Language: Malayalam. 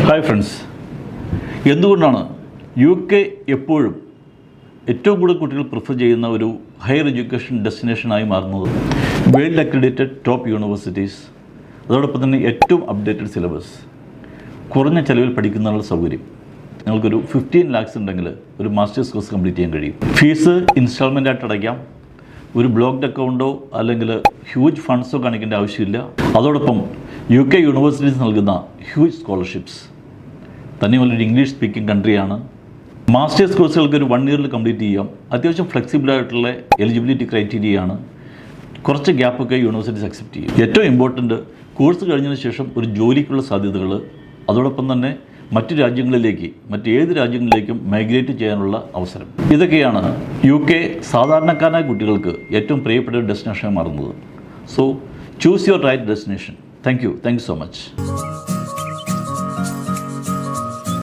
ഹായ് ഫ്രണ്ട്സ്, എന്തുകൊണ്ടാണ് UK എപ്പോഴും ഏറ്റവും കൂടുതൽ കുട്ടികൾ പ്രിഫർ ചെയ്യുന്ന ഒരു ഹയർ എഡ്യൂക്കേഷൻ ഡെസ്റ്റിനേഷനായി മാറുന്നത്? വേൾഡ് അക്രഡിറ്റഡ് ടോപ്പ് യൂണിവേഴ്സിറ്റീസ്, അതോടൊപ്പം തന്നെ ഏറ്റവും അപ്ഡേറ്റഡ് സിലബസ്, കുറഞ്ഞ ചിലവിൽ പഠിക്കുന്നതിനുള്ള സൗകര്യം. നിങ്ങൾക്കൊരു 15 lakhs ഉണ്ടെങ്കിൽ ഒരു മാസ്റ്റേഴ്സ് കോഴ്സ് കംപ്ലീറ്റ് ചെയ്യാൻ കഴിയും. ഫീസ് ഇൻസ്റ്റാൾമെൻ്റ് ആയിട്ട് അടയ്ക്കാം. ഒരു ബ്ലോക്ക്ഡ് അക്കൗണ്ടോ അല്ലെങ്കിൽ ഹ്യൂജ് ഫണ്ട്സോ കാണിക്കേണ്ട ആവശ്യമില്ല. അതോടൊപ്പം UK യൂണിവേഴ്സിറ്റീസ് നൽകുന്ന ഹ്യൂജ് സ്കോളർഷിപ്സ്. തന്നെയുള്ളൊരു ഇംഗ്ലീഷ് സ്പീക്കിംഗ് കൺട്രിയാണ്. മാസ്റ്റേഴ്സ് കോഴ്സുകൾക്ക് ഒരു 1 year കംപ്ലീറ്റ് ചെയ്യാം. അത്യാവശ്യം ഫ്ലെക്സിബിൾ ആയിട്ടുള്ള എലിജിബിലിറ്റി ക്രൈറ്റീരിയയാണ്. കുറച്ച് ഗ്യാപ്പൊക്കെ യൂണിവേഴ്സിറ്റീസ് അക്സെപ്റ്റ് ചെയ്യും. ഏറ്റവും ഇമ്പോർട്ടൻറ്റ്, കോഴ്സ് കഴിഞ്ഞതിന് ശേഷം ഒരു ജോലിക്കുള്ള സാധ്യതകൾ, അതോടൊപ്പം തന്നെ മറ്റേത് രാജ്യങ്ങളിലേക്കും മൈഗ്രേറ്റ് ചെയ്യാനുള്ള അവസരം. ഇതൊക്കെയാണ് UK സാധാരണക്കാരായ കുട്ടികൾക്ക് ഏറ്റവും പ്രിയപ്പെട്ട ഒരു ഡെസ്റ്റിനേഷനായി മാറുന്നത്. So choose your right destination. Thank you so much.